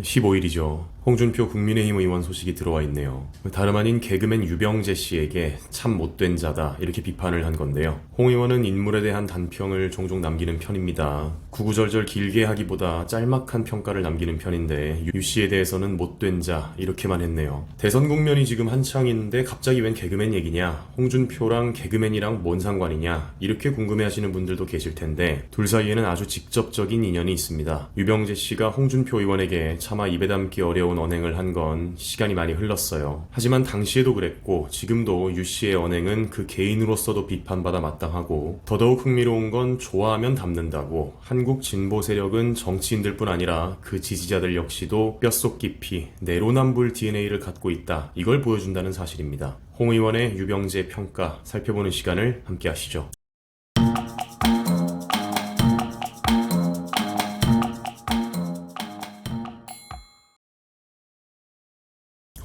15일이죠. 홍준표 국민의힘 의원 소식이 들어와 있네요. 다름 아닌 개그맨 유병재 씨에게 참 못된 자다 이렇게 비판을 한 건데요. 홍 의원은 인물에 대한 단평을 종종 남기는 편입니다. 구구절절 길게 하기보다 짤막한 평가를 남기는 편인데 유 씨에 대해서는 못된 자 이렇게만 했네요. 대선 국면이 지금 한창인데 갑자기 웬 개그맨 얘기냐, 홍준표랑 개그맨이랑 뭔 상관이냐 이렇게 궁금해하시는 분들도 계실 텐데 둘 사이에는 아주 직접적인 인연이 있습니다. 유병재 씨가 홍준표 의원에게 차마 입에 담기 어려운 언행을 한 건 시간이 많이 흘렀어요. 하지만 당시에도 그랬고 지금도 유 씨의 언행은 그 개인으로서도 비판받아 마땅하고, 더더욱 흥미로운 건 좋아하면 닮는다고 한국 진보 세력은 정치인들뿐 아니라 그 지지자들 역시도 뼛속 깊이 내로남불 DNA를 갖고 있다, 이걸 보여준다는 사실입니다. 홍 의원의 유병재 평가 살펴보는 시간을 함께 하시죠.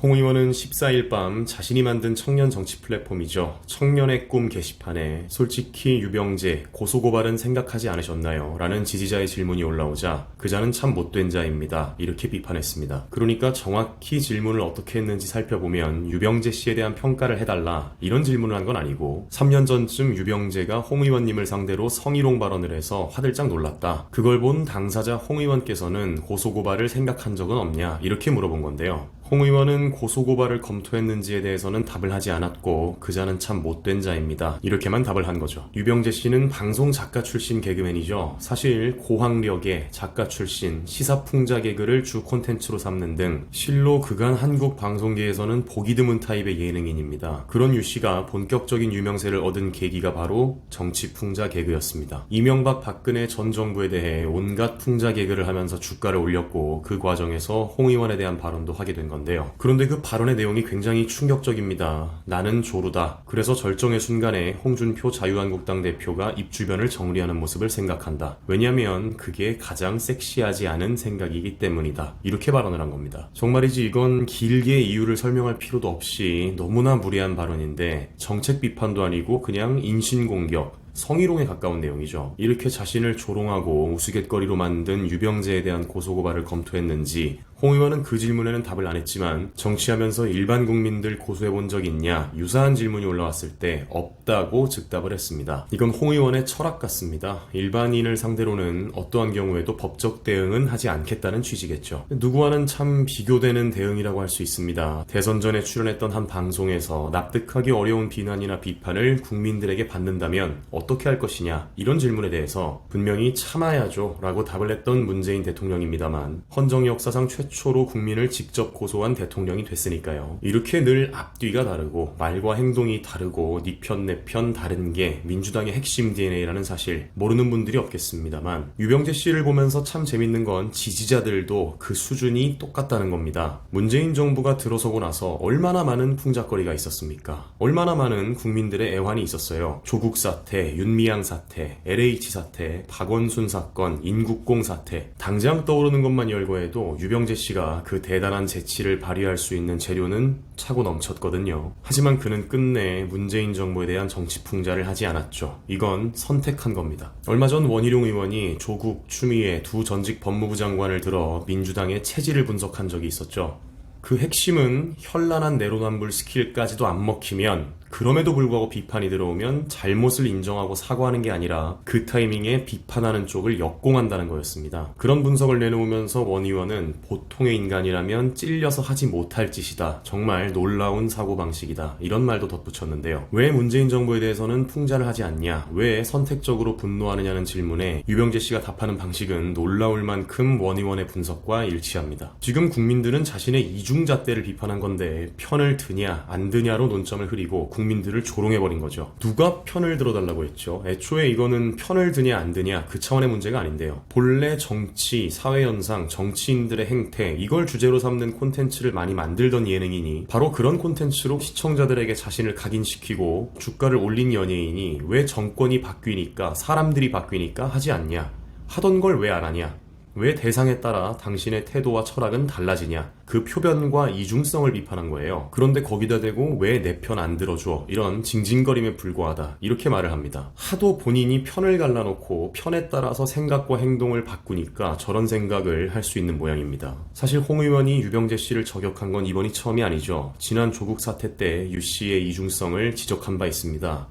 홍 의원은 14일 밤 자신이 만든 청년 정치 플랫폼이죠. 청년의 꿈 게시판에 솔직히 유병재 고소고발은 생각하지 않으셨나요? 라는 지지자의 질문이 올라오자 그자는 참 못된 자입니다, 이렇게 비판했습니다. 그러니까 정확히 질문을 어떻게 했는지 살펴보면 유병재 씨에 대한 평가를 해달라 이런 질문을 한 건 아니고 3년 전쯤 유병재가 홍 의원님을 상대로 성희롱 발언을 해서 화들짝 놀랐다, 그걸 본 당사자 홍 의원께서는 고소고발을 생각한 적은 없냐 이렇게 물어본 건데요. 홍 의원은 고소고발을 검토했는지에 대해서는 답을 하지 않았고 그자는 참 못된 자입니다, 이렇게만 답을 한 거죠. 유병재 씨는 방송 작가 출신 개그맨이죠. 사실 고학력의 작가 출신, 시사풍자 개그를 주 콘텐츠로 삼는 등 실로 그간 한국 방송계에서는 보기 드문 타입의 예능인입니다. 그런 유 씨가 본격적인 유명세를 얻은 계기가 바로 정치풍자 개그였습니다. 이명박 박근혜 전 정부에 대해 온갖 풍자 개그를 하면서 주가를 올렸고 그 과정에서 홍 의원에 대한 발언도 하게 된 건데요. 그런데 그 발언의 내용이 굉장히 충격적입니다. 나는 조루다. 그래서 절정의 순간에 홍준표 자유한국당 대표가 입 주변을 정리하는 모습을 생각한다. 왜냐면 그게 가장 섹시하지 않은 생각이기 때문이다. 이렇게 발언을 한 겁니다. 정말이지 이건 길게 이유를 설명할 필요도 없이 너무나 무례한 발언인데 정책 비판도 아니고 그냥 인신공격, 성희롱에 가까운 내용이죠. 이렇게 자신을 조롱하고 우스갯거리로 만든 유병재에 대한 고소고발을 검토했는지 홍 의원은 그 질문에는 답을 안 했지만 정치하면서 일반 국민들 고소해본 적 있냐 유사한 질문이 올라왔을 때 없다고 즉답을 했습니다. 이건 홍 의원의 철학 같습니다. 일반인을 상대로는 어떠한 경우에도 법적 대응은 하지 않겠다는 취지겠죠. 누구와는 참 비교되는 대응이라고 할 수 있습니다. 대선 전에 출연했던 한 방송에서 납득하기 어려운 비난이나 비판을 국민들에게 받는다면 어떻게 할 것이냐 이런 질문에 대해서 분명히 참아야죠 라고 답을 했던 문재인 대통령입니다만 헌정 역사상 최초로 국민을 직접 고소한 대통령이 됐으니까요. 이렇게 늘 앞뒤가 다르고 말과 행동이 다르고 네 편 내 편 다른 게 민주당의 핵심 DNA라는 사실 모르는 분들이 없겠습니다만 유병재 씨를 보면서 참 재밌는 건 지지자들도 그 수준이 똑같다는 겁니다. 문재인 정부가 들어서고 나서 얼마나 많은 풍자거리가 있었습니까? 얼마나 많은 국민들의 애환이 있었어요. 조국 사태, 윤미향 사태, LH 사태, 박원순 사건, 인국공 사태, 당장 떠오르는 것만 열거해도 유병재 씨가 그 대단한 재치를 발휘할 수 있는 재료는 차고 넘쳤거든요. 하지만 그는 끝내 문재인 정부에 대한 정치 풍자를 하지 않았죠. 이건 선택한 겁니다. 얼마 전 원희룡 의원이 조국, 추미애 두 전직 법무부 장관을 들어 민주당의 체질을 분석한 적이 있었죠. 그 핵심은 현란한 내로남불 스킬까지도 안 먹히면, 그럼에도 불구하고 비판이 들어오면 잘못을 인정하고 사과하는 게 아니라 그 타이밍에 비판하는 쪽을 역공한다는 거였습니다. 그런 분석을 내놓으면서 원 의원은 보통의 인간이라면 찔려서 하지 못할 짓이다, 정말 놀라운 사고방식이다, 이런 말도 덧붙였는데요. 왜 문재인 정부에 대해서는 풍자를 하지 않냐, 왜 선택적으로 분노하느냐는 질문에 유병재 씨가 답하는 방식은 놀라울 만큼 원 의원의 분석과 일치합니다. 지금 국민들은 자신의 이중잣대를 비판한 건데 편을 드냐 안 드냐로 논점을 흐리고 국민들을 조롱해버린 거죠. 누가 편을 들어달라고 했죠? 애초에 이거는 편을 드냐 안 드냐 그 차원의 문제가 아닌데요. 본래 정치, 사회현상, 정치인들의 행태, 이걸 주제로 삼는 콘텐츠를 많이 만들던 예능이니 바로 그런 콘텐츠로 시청자들에게 자신을 각인시키고 주가를 올린 연예인이 왜 정권이 바뀌니까, 사람들이 바뀌니까 하지 않냐, 하던 걸 왜 안 하냐, 왜 대상에 따라 당신의 태도와 철학은 달라지냐? 그 표변과 이중성을 비판한 거예요. 그런데 거기다 대고 왜 내 편 안 들어줘? 이런 징징거림에 불과하다. 이렇게 말을 합니다. 하도 본인이 편을 갈라놓고 편에 따라서 생각과 행동을 바꾸니까 저런 생각을 할 수 있는 모양입니다. 사실 홍 의원이 유병재 씨를 저격한 건 이번이 처음이 아니죠. 지난 조국 사태 때 유 씨의 이중성을 지적한 바 있습니다.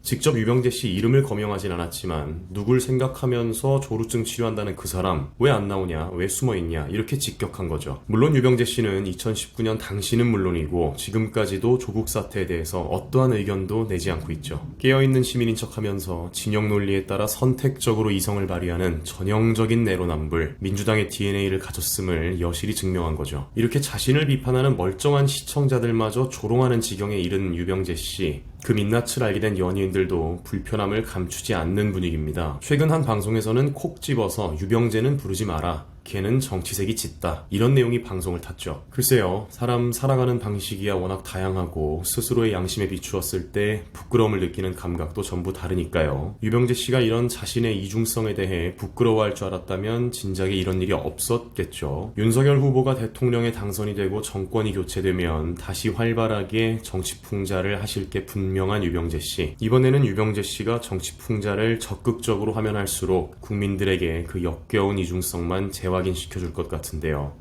직접 유병재 씨 이름을 거명하진 않았지만 누굴 생각하면서 조루증 치료한다는 그 사람 왜 안 나오냐, 왜 숨어있냐 이렇게 직격한 거죠. 물론 유병재 씨는 2019년 당시는 물론이고 지금까지도 조국 사태에 대해서 어떠한 의견도 내지 않고 있죠. 깨어있는 시민인 척하면서 진영 논리에 따라 선택적으로 이성을 발휘하는 전형적인 내로남불, 민주당의 DNA를 가졌음을 여실히 증명한 거죠. 이렇게 자신을 비판하는 멀쩡한 시청자들마저 조롱하는 지경에 이른 유병재 씨, 그 민낯을 알게 된 연예인들도 불편함을 감추지 않는 분위기입니다. 최근 한 방송에서는 콕 집어서 유병재는 부르지 마라. 걔는 정치색이 짙다. 이런 내용이 방송을 탔죠. 글쎄요, 사람 살아가는 방식이야 워낙 다양하고 스스로의 양심에 비추었을 때 부끄러움을 느끼는 감각도 전부 다르니까요. 유병재 씨가 이런 자신의 이중성에 대해 부끄러워할 줄 알았다면 진작에 이런 일이 없었겠죠. 윤석열 후보가 대통령에 당선이 되고 정권이 교체되면 다시 활발하게 정치 풍자를 하실 게 분명한 유병재 씨. 이번에는 유병재 씨가 정치 풍자를 적극적으로 하면 할수록 국민들에게 그 역겨운 이중성만 재확인시켜줄 것 같은데요.